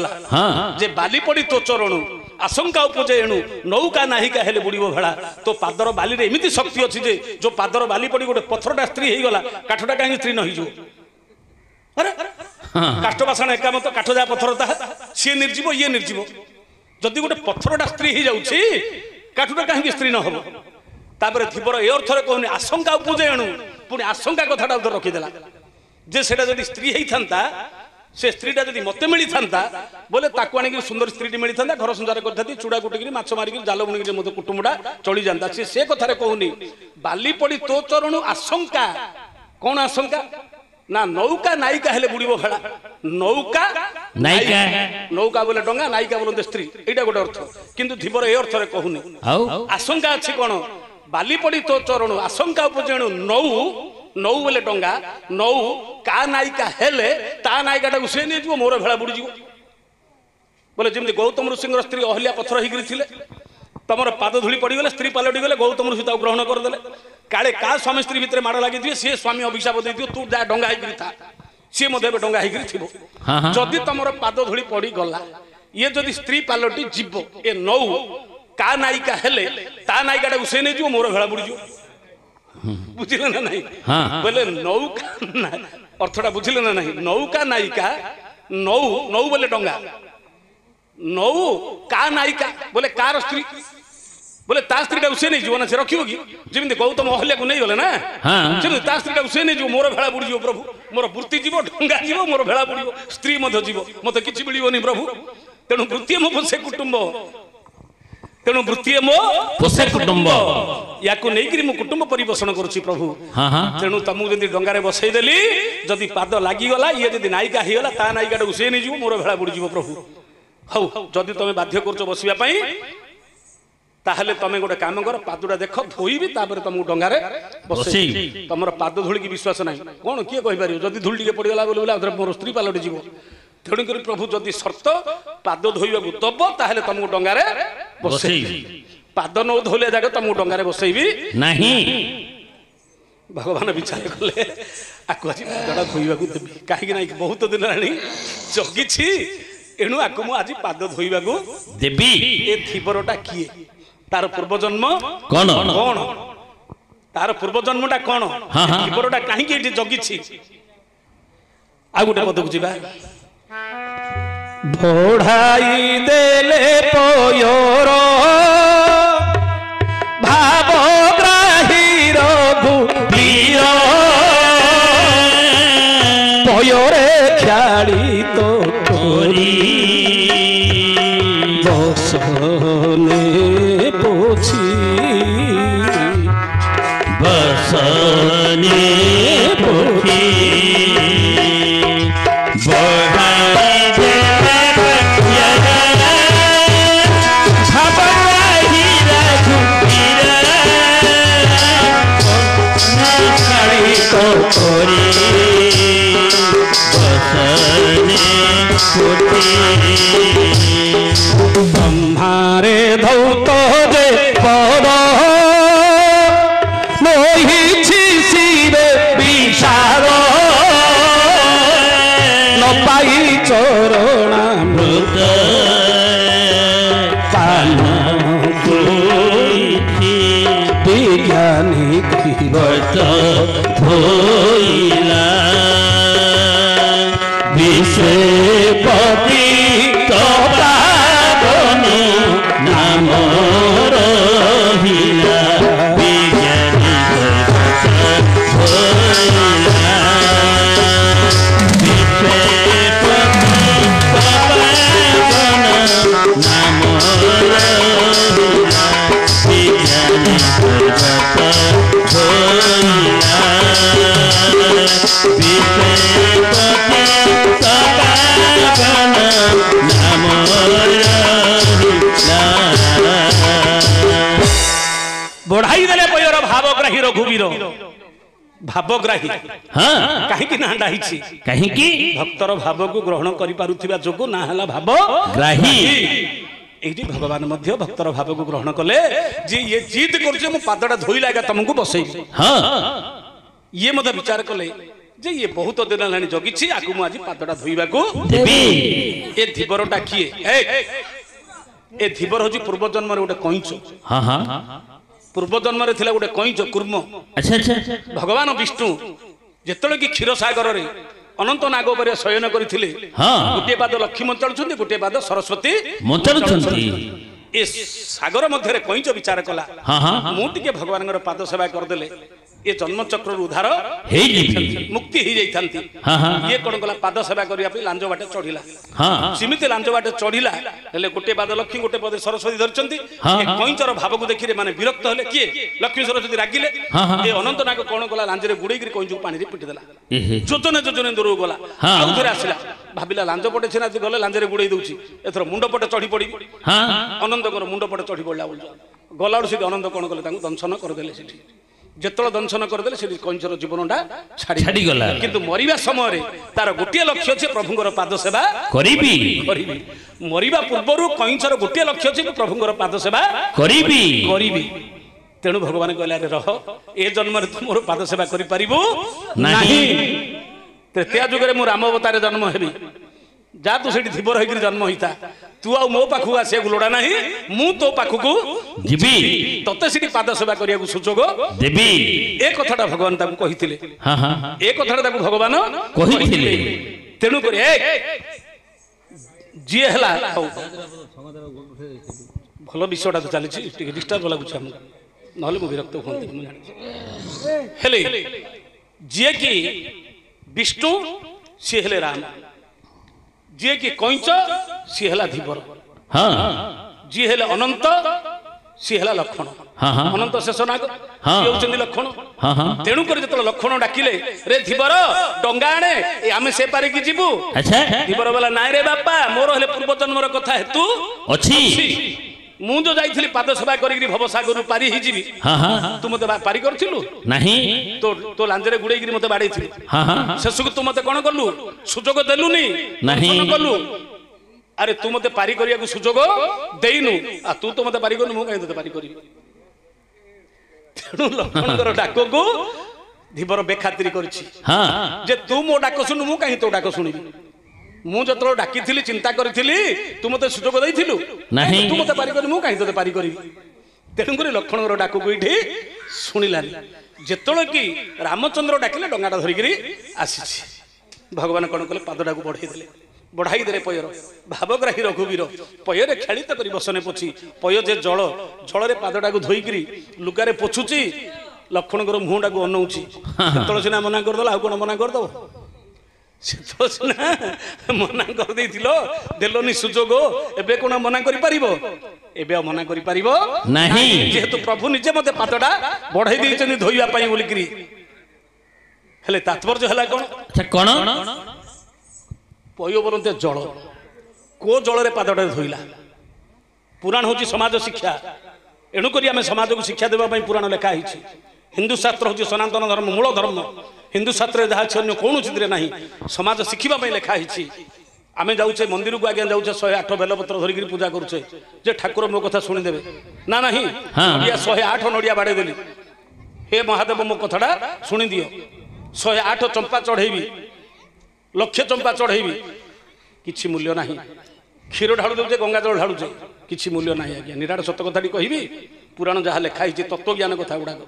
Speaker 1: जे बाली पड़ी तो चरणु आशंका उपजे एणु नौका नाहिका हेले बुड़ीबो भेड़ा तो पादर बाली रे एमिति शक्ति अछि जे जो पादर बाली पड़ी गोटे पत्थरटा स्त्री हे गला काठटा काहे स्त्री न हिजो अरे काष्ठ बासण एकामत काठ जा पत्थर ता सी निर्जीव ये निर्जीव जदि गोटे पत्थरटा स्त्री हे जाउछि काठटा काहे स्त्री न हबो तापर धीवर ए अर्थ रे कहनी आशंका उपजे एणु पुनी आशंका कथाटा उधर रखि देला जे सेटा जदि स्त्री हेइ थांता से स्त्रीटा जब मत मिली था बोले ताकू आने सुंदर स्त्री मिली था घर संसार करती चूड़ा कुटिक माछ मारिक जाल बुणिक मत कुटुंबा चली जाता से कथार कहूनी बाली पड़ी तो चरणु आशंका कौन आशंका ना नौका नायिका हेले बुड़ीबो भेड़ा नौका नायिका नौका बोले डंगा नायिका बोलते स्त्री एटा गोटे अर्थ किंतु धीवर ए अर्थ कहूनी आशंका अच्छी कौन बाली पड़ी तो चरणु आशंका उपजेणु नौ नौ बोले डंगा नौ का नायिका हेले ता नायिका से नहीं मोर भेड़ा बुड़ी जीव बोले जमी गौतम ऋषि स्त्री अहल्या पत्थर होते तुम पाद धूली पड़गले स्त्री पलटि गले गौतम ऋषि ग्रहण करदे काले का स्वामी स्त्री भितर माड़ लगी सी स्वामी अभिशाप दे तू जा डंगा होकर था सी डंगा होकर जदि तुम पाद धूली पड़ गला ये जदि स्त्री पलटि जीव ए नौ का नायिका हेले ता नायिकाटा उसे नहीं जो मोर भेला बुड़ी जो बुझिले ना नहीं बोले नौका अर्थटा बुझिले ना नहीं नौका नायिका नौ नौ बोले डंगा नौ का नायिका बोले कार स्त्री बोले ता स्त्री उसे नहीं जीवन से रखियो कि जेमिति गौतम अहल्या को नहीं गले ना जेमिति ता स्त्री उसे नहीं जो मोर भेला बुड़ी जो प्रभु मोर वृत्ति जीव डंगा जीव मोर भेला बुड़ी स्त्री मध्य जीव मते किछि मिलियोनी प्रभु तेणु वृत्ति मो पोषे कुटुंब तेणु वृत्ति मो
Speaker 3: पोषे कुटुंब
Speaker 1: याकू नेइकरी मु कुटुंब परिपोषण करूची प्रभु तेणु तमु जदि डंगारे बसई देली जदि पाद लागी गला ये जदि नायिका ही गला ता नायिकाटा उसे नहीं जीव मोर भेला बुड़ी जीव प्रभु हौ जदि तमे बाध्य करछो बसिया पई ताहले तमे गोटे काम कर पादुडा देख धोईबी तापर तुमको डंगारे बसई तमर पाद धूली की विश्वास नाही कोन किए कहि पारियो जदि धूली टिके पडिगला बोले मोर स्त्री पालटी जीव तेणु कर प्रभु जदि शर्त पाद धोइबा दब ताहले तुमको डंगारे बसई पाद न धोले जाके तुमको डंगारे बसईबी
Speaker 3: नहीं
Speaker 1: भगवान विचार कले आकु आज पादटा धोइबा को देबी काहे कि बहुत दिन रानी जगिछि एणु आकु मु आज पाद धोइबा को
Speaker 3: देबी
Speaker 1: ए थीबरटा किए तार पूर्व जन्म
Speaker 3: कौन
Speaker 1: कौन तार पूर्व जन्मटा कौन थीबरटा काहे कि एठी जगिछि आ गुटे पदक जिबा भोड़ाई देले पयोर भावग्राही रघुबीर पयोरे ख्याली तो तोरी बसने पोछी
Speaker 3: बसने पोछी
Speaker 1: ब्रह्मारे धौत जे पद मोहिछि शिवे विषाद न पाई चरणामृत पान विज्ञानी
Speaker 3: बत धोइला
Speaker 1: विषेपति
Speaker 3: पावन नाम रहिला विज्ञानी धोइला विषेपति पावन नाम रहिला विज्ञानी
Speaker 1: बढ़ाई देले पयर भावग्राही रघुवीर भावग्राही कहीं ना डाही
Speaker 3: कहीं
Speaker 1: भक्तर भाव को ग्रहण करि पारुथिबा जोगु ना हला भावग्राही एठी भगवान मध्य भक्तर भाव को ग्रहण कले जे ये जिद करछे मु पादटा धोई लागा तुमको बसई ये मत विचार कले जे ये बहुत दिन लानी जगिछि आकु मु आज पादटा धोइबा को
Speaker 3: देबी
Speaker 1: ए धीबरटा किए ए धीबर होची पूर्व जन्म रे गोटे कइंच पूर्व जन्म रे थिला गोटे कइंच कुर्म
Speaker 3: अच्छा अच्छा
Speaker 1: भगवान विष्णु जेतले कि क्षीर सागर रे अनंत नाग पर शयन करथिले गोटे पाद लक्ष्मी मंचलुछंती गोटे पाद सरस्वती
Speaker 3: मंचलुछंती
Speaker 1: ए सागर मध्य कइंच विचार कला मु टिके भगवान पाद सेवा करदेले ये जन्म चक्र उद्धार मुक्ति हो जाती ये कौन कला पाद सेवा करने लांज बाटे चढ़ला सिमिति लांज बाटे चढ़ला हेले गोटे पाद लक्ष्मी गोटे पद सरस्वती धरती कईचर भाव को देखिए माने विरक्त हेले किए लक्ष्मी सरस्वती रागिले ये अनंत नाग कौन कला लांजरे गुड़े कईच को पानी पिटिदेला जोजने जोजने दूर गला थे आसला भाविला लांज पटे छेना गले लांजरे गुड़े दूची एथर मुंड पटे चढ़ी पड़ी अनंत मुंड पटे चढ़ी पड़ा गला अनंत कौन कले दंशन करदे जेतल दंशन करदे से कंचर जीवनटा छाड़ी गला किंतु मरिबा समय तार गोटे लक्ष्य अच्छे प्रभुंर पाद सेवा
Speaker 3: करिबी
Speaker 1: मरिबा पूर्व कंचर गोटे लक्ष्य अच्छे प्रभुंर पाद सेवा
Speaker 3: करिबी
Speaker 1: तेणु भगवान कहला रे रह ए जन्म तुम मोर पाद सेवा करि परिबो नाही तृतीय जुग रे मु राम अवतार जन्म हेबी যা ତୁ ସେଠି ଧୀବର ହେଇକିରି ଜନ୍ମ ହେଇଥା ତୁ ଆଉ ମୋ ପାଖକୁ ଆସିବାକୁ ଲୋଡ଼ା ନାହିଁ ମୁଁ ତୋ ପାଖକୁ
Speaker 3: ଯିବି
Speaker 1: ତତେ ସେଠି ପାଦ ସେବା କରିବାକୁ ସୁଯୋଗ
Speaker 3: ଦେବି
Speaker 1: ଏ କଥାଟା ଭଗବାନ ତାକୁ କହିଥିଲେ
Speaker 3: ହଁ ହଁ
Speaker 1: ଏ କଥାଟା ତାକୁ ଭଗବାନ
Speaker 3: କହିଥିଲେ
Speaker 1: ତେଣୁ କରି ଯିଏ ହେଲା ହଉ ଭଲ ବିଷୟଟା ତ ଚାଲିଛି ଟିକେ ଡିଷ୍ଟର୍ବ ଲାଗୁଛି ଆମକୁ ନହେଲେ ମୁଁ ବିରକ୍ତ ହୁଅନ୍ତି ମୁଁ ଜାଣିଛି ହେଲେ ଯିଏ କି ବିଷ୍ଣୁ ସିଏ ହେଲେ ରାମ ଯିଏ କି କଇଁଚ ସିଏ ହେଲା ଧୀବର
Speaker 3: ହଁ
Speaker 1: ଯିଏ ହେଲେ ଅନନ୍ତ ସିଏ ହେଲା ଲକ୍ଷ୍ମଣ ଅନନ୍ତ ଶେଷ ନାଗ ସିଏ ହଉଛନ୍ତି ଲକ୍ଷ୍ମଣ ତେଣୁ କରି ଯେତେବେଳେ ଲକ୍ଷ୍ମଣ ଡାକିଲେ ରେ ଧୀବର ଡଙ୍ଗା ଆଣେ ଆମେ ସେ ପାରିକି ଯିବୁ
Speaker 3: ଆଚ୍ଛା
Speaker 1: ଧୀବର ବୋଲା ନାଇଁ ରେ ବାପା ମୋର ହେଲେ ପୂର୍ବ ଜନ୍ମର କଥା ହେତୁ
Speaker 3: ଅଛି
Speaker 1: ମୁଁ ଯୋଉ ଯାଇଥିଲି ପାଦ ସେବା କରିକି ଭବସାଗରରୁ ପାରି ହେଇଯିବି ତୁ ମତେ ପାରି କରିଥିଲୁ
Speaker 3: ନାହିଁ
Speaker 1: ତୋ ଲାଞ୍ଜରେ ଗୁଡେଇକିରି ମତେ ବାଡେଇଥିଲୁ ଶେଷକୁ ତୁ ମତେ କଣ କଲୁ ସୁଯୋଗ ଦେଲୁନି
Speaker 3: ନାହିଁ
Speaker 1: କଲୁ ଆରେ ତୁ ମତେ ପାରି କରିବାକୁ ସୁଯୋଗ ଦେଇନୁ ଆଉ ତୁ ତ ମତେ ପାରି କରିନୁ ମୁଁ କାହିଁ ତତେ ପାରି କରିବି ତେଣୁ ଲକ୍ଷ୍ମଣଙ୍କର ଡାକକୁ ଧୀବର ବେଖାତିରି କରିଛି ଯେ ତୁ ମୋ ଡାକ ଶୁଣୁ ମୁଁ କାହିଁ ତୋ ଡାକ ଶୁଣିବି ମୁଁ ଯେତେବେଳେ ଡାକିଥିଲି ଚିନ୍ତା କରିଥିଲି ତୁ ମତେ ସୁଯୋଗ ଦେଇଥିଲୁ
Speaker 3: ନାହିଁ
Speaker 1: ତୁ ମତେ ପାରି କରିବୁ ମୁଁ କାହିଁ ତତେ ପାରି କରିବି ତେଣୁକରି ଲକ୍ଷ୍ମଣଙ୍କର ଡାକକୁ ଏଇଠି ଶୁଣିଲାନି ଯେତେବେଳେ କି ରାମଚନ୍ଦ୍ର ଡାକିଲେ ଡଙ୍ଗାଟା ଧରିକିରି ଆସିଛି ଭଗବାନ କଣ କଲେ ପାଦଟାକୁ ବଢେଇ ଦେଲେ ବଢାଇ ଦେଲେ ପୟର ଭାବଗ୍ରାହୀ ରଘୁବୀର ପୟରେ ଖେଳିତ କରି ବସନେ ପୋଛି ପୟ ଯେ ଜଳ ଜଳରେ ପାଦଟାକୁ ଧୋଇକିରି ଲୁଗାରେ ପୋଛୁଛି ଲକ୍ଷ୍ମଣଙ୍କର ମୁହଁଟାକୁ ଅନଉଛି ସେତେବେଳେ ସିନା ମନା କରିଦେଲା ଆଉ କଣ ମନା କରିଦବ ସେତେବେଳେ ସିନା ମନା କରିଦେଇଥିଲ ଦେଲନି ସୁଯୋଗ ଏବେ କଣ ମନା କରିପାରିବ ଏବେ ଆଉ ମନା କରିପାରିବ
Speaker 3: ନାହିଁ
Speaker 1: ଯେହେତୁ ପ୍ରଭୁ ନିଜେ ମତେ ପାଦଟା ବଢେଇ ଦେଇଛନ୍ତି ଧୋଇବା ପାଇଁ ବୋଲିକିରି ହେଲେ ତାତ୍ପର୍ଯ୍ୟ ହେଲା କଣ
Speaker 3: କଣ
Speaker 1: ପୟୋବରନ୍ତେ ଜଳ କୋ ଜଳରେ ପାଦଟା ଧୋଇଲା ପୁରାଣ ହଉଛି ସମାଜ ଶିକ୍ଷା ଏଣୁକରି ଆମେ ସମାଜକୁ ଶିକ୍ଷା ଦେବା ପାଇଁ ପୁରାଣ ଲେଖା ହେଇଛି ହିନ୍ଦୁ ଶାସ୍ତ୍ର ହଉଛି ସନାତନ ଧର୍ମ ମୂଳ ଧର୍ମ ହିନ୍ଦୁ ଶାସ୍ତ୍ରରେ ଯାହା ଅଛି ଅନ୍ୟ କୌଣସିଥିରେ ନାହିଁ ସମାଜ ଶିଖିବା ପାଇଁ ଲେଖା ହେଇଛି ଆମେ ଯାଉଛେ ମନ୍ଦିରକୁ ଆଜ୍ଞା ଯାଉଛେ 108 ବେଲପତ୍ର ଧରିକିରି ପୂଜା କରୁଛେ ଯେ ଠାକୁର ମୋ କଥା ଶୁଣିଦେବେ ନା ନାହିଁ 108 ନଡ଼ିଆ ବାଡ଼େଇ ଦେଲି ହେ ମହାଦେବ ମୋ କଥାଟା ଶୁଣିଦିଅ 108 ଚମ୍ପା ଚଢେଇବି ଲକ୍ଷେ ଚମ୍ପା ଚଢେଇବି କିଛି ମୂଲ୍ୟ ନାହିଁ କ୍ଷୀର ଢାଳୁ ଦେଉଛେ ଗଙ୍ଗା ଜଳ ଢାଳୁଛେ କିଛି ମୂଲ୍ୟ ନାହିଁ ଆଜ୍ଞା ନିରାଟ ସତ କଥାଟି କହିବି ପୁରାଣ ଯାହା ଲେଖା ହେଇଛି ତତ୍ତ୍ୱଜ୍ଞାନ କଥା ଗୁଡାକ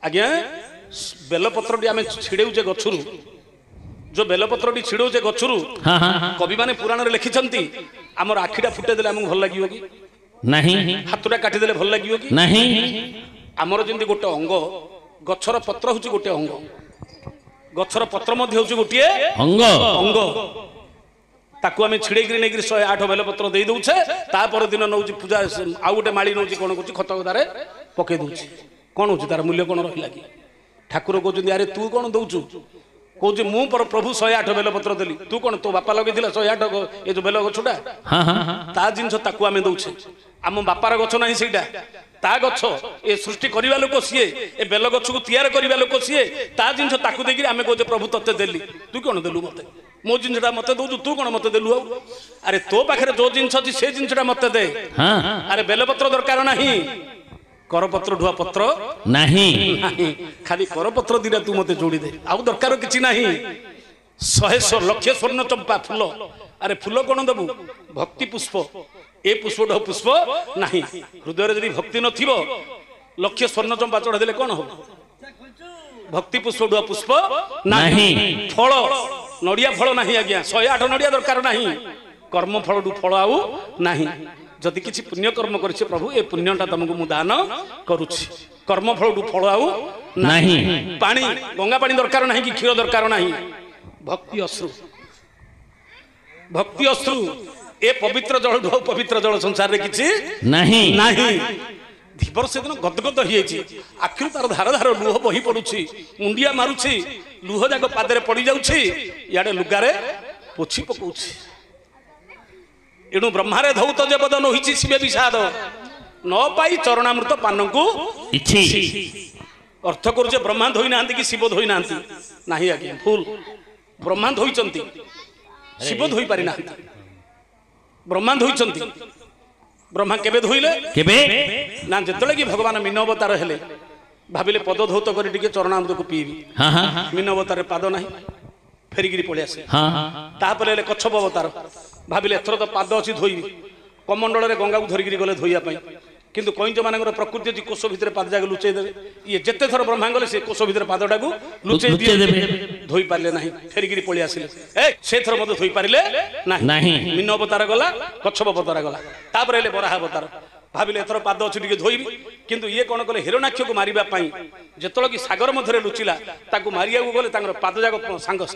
Speaker 1: ଆଜ୍ଞା ବେଲପତ୍ରଟି ଆମେ ଛିଡେଉଛେ ଗଛରୁ जो बेलपत्रटी छिड़ौचे गछरु कवि माने पुराण रे लिखिछंती हमर आखिटा फुटे देले हमक भल लागियो कि
Speaker 3: नहीं
Speaker 1: हाथुटा काटी देले भल लागियो कि
Speaker 3: नहीं
Speaker 1: हमर जेंति गोटे अंग गछर पत्र होची गोटे अंग गछर पत्र मध्ये होची गोटे
Speaker 3: अंग
Speaker 1: अंग ताकू आमे छिड़े गिरी नेगिरी 108 बेलपत्र देई दउछे ता पर दिन नउची पूजा आ गोटे माळी नउची कोन कोची खत गदारे पके दउची कोन होची तार मूल्य कोन रहिला कि ठाकुर कहउछंती अरे तू कोन दउछु कहूँ मु पर प्रभु 108 बेलपत्र देली तू कौन तो बापा लगे 108 ये जो बेल गछटा ता जिनस ताकू आमे दउछे आम बापार गछ नाही सेटा ता गछ ए सृष्टि करिवा लोक सीए ए बेल गछ को तैयार करिवा लोक सीए ता जिनस ताकू देकी आमे कहूँ प्रभु तते देली तू कौन देलु मते मो जिनसटा मते दउछु तू कौन मते देलु अरे तो पाखरे जो जिनस अछि से जिनसटा मते दे अरे बेलपत्र दरकार नाही करपत्र ढुआ पत्र
Speaker 3: नहीं
Speaker 1: खाली करपत्र दिरा तू मते जोड़ी दे आउ दरकार किछि नाही 100 लक्ष स्वर्ण चंपा फूल अरे फूल कोन देबू भक्ति पुष्प ए पुष्प ढ पुष्प नाही हृदय रे जदी भक्ति नथिबो लक्ष स्वर्ण चंपा चढ़ा देले कोन हो भक्ति पुष्प ढुआ पुष्प नाही फल नडिया फल नाही आज्ञा 108 नडिया दरकार नाही कर्म फल ढु फल आउ नाही जदि किसी पुण्य कर्म करिछे प्रभु ए पुण्यटा तुमको मु दान करूछि कर्म फल फल आउ नाही पानी गंगा पानी दरकार नाही कि क्षीर दरकार नाही भक्ति अश्रु ए पवित्र जल ढो पवित्र जल संसार रे किछि नाही नाही धीवर से दिन गदगद होइछि आखिर तार धार धार लुह बही पडुछि मुंडिया मारुछि लुह जाक पादरे पड़ी जाउछि याडे लुगारे पोछि पकउछि एणु ब्रह्मारे धौत जे बदन होइछि शिवे विषाद न पाई चरणामृत पानकु
Speaker 3: इछि
Speaker 1: अर्थ करू ब्रह्मा धोई नांती कि शिव धोई नांती नाही आज्ञा फुल ब्रह्मा धोइचंती शिव धोई पारि नांती ब्रह्मा धोइचंती ब्रह्मा केबे धोइले
Speaker 3: केबे
Speaker 1: ना जेतले कि भगवान मीन अवतार हेले भाबिले पद धौत करी टिके चरणामृत को पीबी मीन अवतार पाद नाही ଫେରିକିରି ପଳେଇ ଆସିଲେ।
Speaker 3: ହଁ
Speaker 1: ତାପରେ ହେଲେ କଚ୍ଛପ ଅବତାର, ଭାବିଲେ ଏଥର ତ ପାଦ ଅଛି ଧୋଇବି, କମଣ୍ଡଳରେ ଗଙ୍ଗାକୁ ଧରିକିରି ଗଲେ ଧୋଇବା ପାଇଁ। କିନ୍ତୁ କଇଁଛ ମାନଙ୍କର ପ୍ରକୃତି ଅଛି କୋଷ ଭିତରେ ପାଦ ଯାକ ଲୁଚେଇ ଦେବେ। ଇଏ ଯେତେ ଥର ବ୍ରହ୍ମା ଗଲେ ସେ କୋଷ ଭିତରେ ପାଦଟାକୁ ଲୁଚେଇ
Speaker 3: ଲୁଚେଇ ଦେବେ।
Speaker 1: ଧୋଇ ପାରିଲେ ନାହିଁ, ଫେରିକିରି ପଳେଇ ଆସିଲେ। ସେଥର ମଧ୍ୟ ଧୋଇ ପାରିଲେ
Speaker 3: ନାହିଁ।
Speaker 1: ମୀନ ଅବତାର ଗଲା, କଚ୍ଛପ ଅବତାର ଗଲା, ତାପରେ ହେଲେ ବରାହ ଅବତାର। ଭାବିଲେ ଏଥର ପାଦ ଅଛି ଟିକେ ଧୋଇବି। କିନ୍ତୁ ଇଏ କଣ କଲେ, ହିରଣ୍ୟାକ୍ଷକୁ ମାରିବା ପାଇଁ ଯେତେବେଳେ କି ସାଗର ମଧ୍ୟରେ ଲୁଚିଲା, ତାକୁ ମାରିବାକୁ ଗଲେ ତାଙ୍କର ପାଦ ଯାକ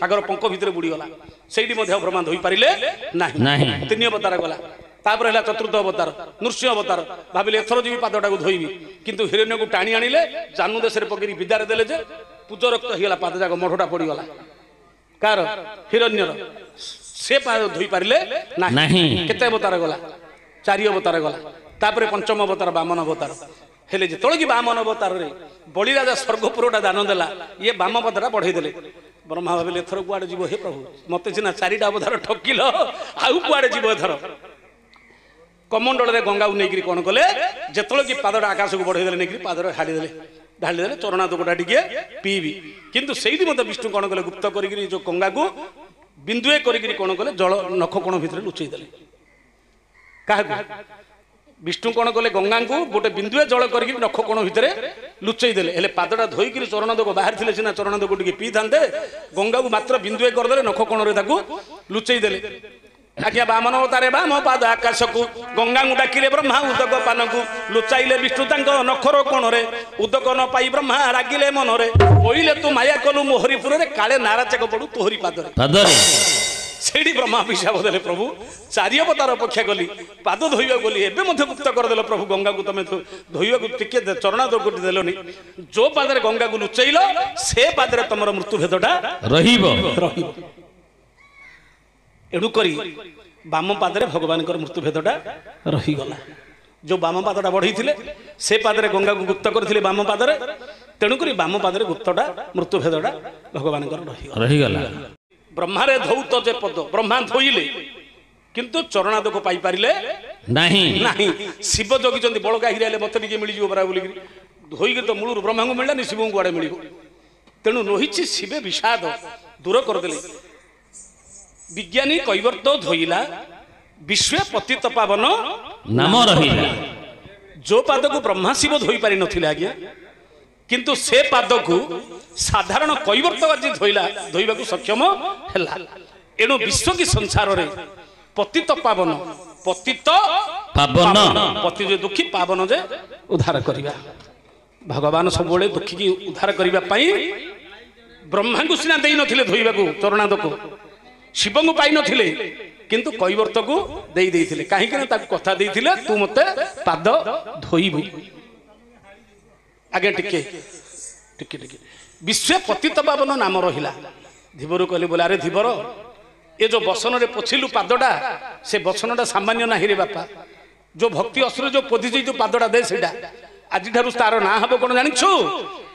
Speaker 1: ସାଗର ପଙ୍କ ଭିତରେ ବୁଡ଼ିଗଲା। ସେଇଠି ମଧ୍ୟ ବ୍ରହ୍ମା ଧୋଇ ପାରିଲେ ନାହିଁ। ତିନି ଅବତାର ଗଲା। ତାପରେ ହେଲା ଚତୁର୍ଥ ଅବତାର ନୃସିଂହ ଅବତାର। ଭାବିଲେ ଏଥର ଯିବି ପାଦଟାକୁ ଧୋଇବି। କିନ୍ତୁ ହିରଣ୍ୟକୁ ଟାଣି ଆଣିଲେ, ଜାନୁ ଦେଶରେ ପକେଇ ବିଦାରେ ଦେଲେ ଯେ ପୂଜ ରକ୍ତ ହେଇଗଲା, ପାଦ ଯାକ ମଢଟା ପଡ଼ିଗଲା। କାର? ହିରଣ୍ୟର। ସେ ଧୋଇ ପାରିଲେ ନାହିଁ। କେତେ ଅବତାର ଗଲା? 4 ଅବତାର ଗଲା। ତାପରେ ପଞ୍ଚମ ଅବତାର ବାମନ ଅବତାର ହେଲେ। ଯେତେବେଳେ କି ବାମନ ଅବତାରରେ ବଳିରାଜା ସ୍ୱର୍ଗପୁରଟା ଦାନ ଦେଲା, ଇଏ ବାମ ପଦଟା ବଢେଇ ଦେଲେ। ବ୍ରହ୍ମା ଭାବିଲେ ଏଥର କୁଆଡେ ଯିବ ହେ ପ୍ରଭୁ, ମତେ ସିନା 4ଟା ଅବତାର ଠକିଲ, ଆଉ କୁଆଡେ ଯିବ ଏଥର? କମଣ୍ଡଳରେ ଗଙ୍ଗାକୁ ନେଇକିରି କଣ କଲେ, ଯେତେବେଳେ କି ପାଦଟା ଆକାଶକୁ ବଢେଇ ଦେଲେ, ନେଇକିରି ପାଦରେ ଢାଳିଦେଲେ ଚରଣାଦୋକଟା ଟିକେ ପିଇବି। କିନ୍ତୁ ସେଇଠି ମଧ୍ୟ ବିଷ୍ଣୁ କଣ କଲେ, ଗୁପ୍ତ କରିକିରି ଯୋଉ ଗଙ୍ଗାକୁ ବିନ୍ଦୁଏ କରିକିରି କଣ କଲେ, ଜଳ ନଖ କୋଣ ଭିତରେ ଲୁଚେଇ ଦେଲେ। କାହାକୁ? ବିଷ୍ଣୁ କଣ କଲେ, ଗଙ୍ଗାଙ୍କୁ ଗୋଟେ ବିନ୍ଦୁଏ ଜଳ କରିକି ନଖ କୋଣ ଭିତରେ ଲୁଚେଇ ଦେଲେ। ହେଲେ ପାଦଟା ଧୋଇକିରି ଚରଣାଦୋକ ବାହାରି ଥିଲେ ସିନା ଚରଣାଦୋକ ଟିକେ ପିଇଥାନ୍ତେ, ଗଙ୍ଗାକୁ ମାତ୍ର ବିନ୍ଦୁଏ କରିଦେଲେ, ନଖ କୋଣରେ ତାକୁ ଲୁଚେଇ ଦେଲେ। ଆଜ୍ଞା ବାମନ ଅବତାରେ ବାମ ପାଦ ଆକାଶକୁ, ଗଙ୍ଗାଙ୍କୁ ଡାକିଲେ ବ୍ରହ୍ମା ଉଦକ ପାନକୁ, ଲୁଚାଇଲେ ବିଷ୍ଣୁ ତାଙ୍କ ନଖର କୋଣରେ, ଉଦକ ନ ପାଇ ବ୍ରହ୍ମା ରାଗିଲେ ମନରେ, କହିଲେ ତୁ ମାୟା କଲୁ ମୋହରିପୁରରେ, କାଳେ ନାରାଚକ ପଡୁ ତୋହରି ପାଦରେ। ସେଇଠି ବ୍ରହ୍ମା ଅଭିଶାପ ଦେଲେ, ପ୍ରଭୁ 4 ଅବତାର ଅପେକ୍ଷା କଲି, ପାଦ ଧୋଇବାକୁ ଗଲି, ଏବେ ମଧ୍ୟ ଗୁପ୍ତ କରିଦେଲ ପ୍ରଭୁ, ଗଙ୍ଗାକୁ ତମେ ଧୋଇବାକୁ ଟିକେ ଚରଣାଦୋକ ଦେଲନି। ଯୋଉ ପାଦରେ ଗଙ୍ଗାକୁ ଲୁଚେଇଲ, ସେ ପାଦରେ ତମର ମୃତ୍ୟୁ ଭେଦଟା ରହିବ। ଏଣୁ କରି ବାମ ପାଦରେ ଭଗବାନଙ୍କର ମୃତ୍ୟୁ ଭେଦଟା ରହିଗଲା। ଯୋଉ ବାମ ପାଦଟା ବଢେଇଥିଲେ, ସେ ପାଦରେ ଗଙ୍ଗାକୁ ଗୁପ୍ତ କରିଥିଲେ ବାମ ପାଦରେ, ତେଣୁକରି ବାମ ପାଦରେ ଗୁପ୍ତଟା ମୃତ୍ୟୁ ଭେଦଟା ଭଗବାନଙ୍କର ରହିଗଲା। ବ୍ରହ୍ମାରେ ଧୌତ ଯେ ପଦ, ବ୍ରହ୍ମା ଧୋଇଲେ କିନ୍ତୁ ଚରଣାଦୋକ ପାଇପାରିଲେ ନାହିଁ। ଶିବ ଜଗିଛନ୍ତି, ବଳକା ହିରା ହେଲେ ମତେ ଟିକେ ମିଳିଯିବ ପରା ବୋଲିକି, ଧୋଇକି ତ ମୂଳରୁ ବ୍ରହ୍ମାଙ୍କୁ ମିଳିଲାନି, ଶିବଙ୍କୁ କୁଆଡେ ମିଳିବ? ତେଣୁ ରହିଛି ଶିବେ ବିଷାଦ ଦୂର କରିଦେଲେ। ବିଜ୍ଞାନୀ କୈବର୍ତ୍ତ ଧୋଇଲା, ବିଶ୍ୱେ ପତିତ ପାବନ ନାମ ରହିଲା। ଯୋଉ ପାଦକୁ ବ୍ରହ୍ମା ଶିବ ଧୋଇ ପାରି ନଥିଲେ ଆଜ୍ଞା, କିନ୍ତୁ ସେ ପାଦକୁ ସାଧାରଣ କୈବର୍ତ୍ତ ଆଜି ଧୋଇବାକୁ ସକ୍ଷମ ହେଲା। ଏଣୁ ବିଶ୍ୱ କି ସଂସାରରେ ପତିତ ପାବନ, ପତି ଯେ ଦୁଃଖୀ, ପାବନ ଯେ ଉଦ୍ଧାର କରିବା। ଭଗବାନ ସବୁବେଳେ ଦୁଃଖୀକି ଉଦ୍ଧାର କରିବା ପାଇଁ ବ୍ରହ୍ମାଙ୍କୁ ସିନା ଦେଇ ନଥିଲେ ଧୋଇବାକୁ ଚରଣାଦୋକ, ଶିବଙ୍କୁ ପାଇ ନଥିଲେ, କିନ୍ତୁ କୈବର୍ତ୍ତକୁ ଦେଇଥିଲେ। କାହିଁକି ନା ତାକୁ କଥା ଦେଇଥିଲେ, ତୁ ମତେ ପାଦ ଧୋଇବୁ। ଆଜ୍ଞା ଟିକେ ବିଶ୍ୱ ପତିତ ପାବନ ନାମ ରହିଲା। ଧୀବରୁ କହିଲେ, ବୋଲେ ଆରେ ଧୀବର, ଏ ଯୋଉ ବସନରେ ପୋଛିଲୁ ପାଦଟା, ସେ ବସନଟା ସାମାନ୍ୟ ନାହିଁ ରେ ବାପା। ଯୋଉ ଭକ୍ତି ଅସୁର ଯୋଉ ପୋଧିଛି ଯୋଉ ପାଦଟା ଦେ, ସେଇଟା ଆଜିଠାରୁ ତାର ନାଁ ହବ କଣ ଜାଣିଛୁ?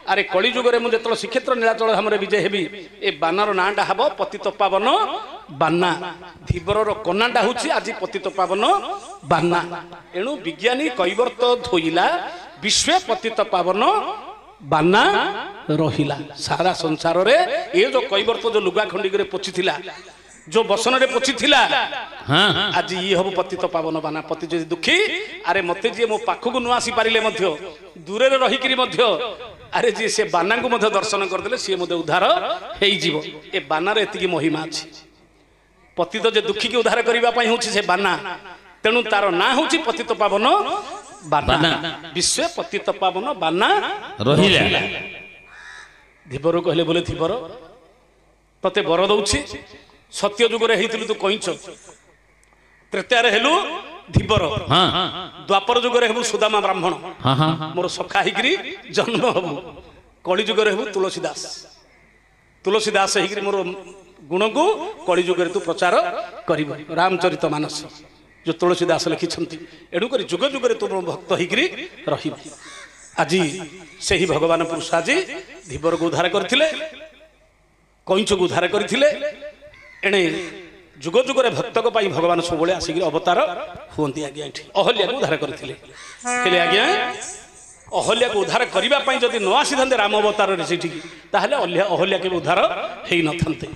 Speaker 1: ଆରେ କଳି ଯୁଗରେ ମୁଁ ଯେତେବେଳେ ଶ୍ରୀକ୍ଷେତ୍ର ନୀଳାଚଳ ଧାମରେ ବିଜେ ହେବି, ଏ ବାନାର ନାଁଟା ହବ ପତିତ ପାବନ ବାନା। ଧୀବରର କନାଟା ହଉଛି ଆଜି ପତିତ ପାବନ ବାନା। ଏଣୁ ବିଜ୍ଞାନୀ କୈବର୍ତ୍ତ ଧୋଇଲା, ବିଶ୍ୱ ପତିତ ପାବନ ବାନା ରହିଲା। ସାରା ସଂସାରରେ ଏ ଯୋଉ କୈବର୍ତ୍ତ ଯୋଉ ଲୁଗା ଖଣ୍ଡିକରେ ପୋଛିଥିଲା, ଯୋଉ ବସନରେ ପୋଛିଥିଲା, ଆଜି ଇଏ ହବ ପତିତ ପାବନ ବାନା। ପତି ଯଦି ଦୁଃଖୀ, ଆରେ ମତେ ଯିଏ ମୋ ପାଖକୁ ନ ଆସି ପାରିଲେ ମଧ୍ୟ, ଦୂରରେ ରହିକିରି ମଧ୍ୟ, ଆରେ ଯିଏ ସେ ବାନାଙ୍କୁ ମଧ୍ୟ ଦର୍ଶନ କରିଦେଲେ, ସିଏ ମଧ୍ୟ ଉଦ୍ଧାର ହେଇଯିବ। ଏ ବାନାରେ ଏତିକି ମହିମା ଅଛି। ପତିତ ଯେ ଦୁଃଖୀକି ଉଦ୍ଧାର କରିବା ପାଇଁ ହଉଛି ସେ ବାନା, ତେଣୁ ତାର ନାଁ ହଉଛି ପତିତ ପାବନ ବାନା। ବିଶ୍ୱ ପତିତ ପାବନ ବାନା ରହିଲା। ଧୀବର କହିଲେ, ବୋଲେ ଧୀବର, ତତେ ବର ଦଉଛି, ସତ୍ୟ ଯୁଗରେ ହେଇଥିଲୁ ତୁ କଇଁଛ, ତ୍ରେତୟାରେ ହେଲୁ ଧୀବର, ଦ୍ୱାପର ଯୁଗରେ ହେବୁ ସୁଦାମା ବ୍ରାହ୍ମଣ, ମୋର ସଖା ହେଇକିରି ଜନ୍ମ ହବୁ, କଳି ଯୁଗରେ ହେବୁ ତୁଳସୀ ଦାସ ହେଇକିରି ମୋର ଗୁଣକୁ କଳି ଯୁଗରେ ତୁ ପ୍ରଚାର କରିବ। ରାମଚରିତ ମାନସ ଯୋଉ ତୁଳସୀ ଦାସ ଲେଖିଛନ୍ତି। ଏଣୁକରି ଯୁଗ ଯୁଗରେ ତୁ ଭକ୍ତ ହେଇକିରି ରହିବ। ଆଜି ସେହି ଭଗବାନ ପୁରୁଷ ଆଜି ଧୀବରକୁ ଉଦ୍ଧାର କରିଥିଲେ, କଇଁଛକୁ ଉଦ୍ଧାର କରିଥିଲେ। ଏଣେ ଯୁଗ ଯୁଗରେ ଭକ୍ତଙ୍କ ପାଇଁ ଭଗବାନ ସବୁବେଳେ ଆସିକି ଅବତାର ହୁଅନ୍ତି। ଆଜ୍ଞା ଏଠି ଅହଲ୍ୟାକୁ ଉଦ୍ଧାର କରିଥିଲେ, ହେଲେ ଆଜ୍ଞା ଅହଲ୍ୟାକୁ ଉଦ୍ଧାର କରିବା ପାଇଁ ଯଦି ନ ଆସିଥାନ୍ତେ ରାମ ଅବତାରରେ ସେଠିକି, ତାହେଲେ ଅହଲ୍ୟା କେବେ ଉଦ୍ଧାର ହେଇନଥାନ୍ତେ।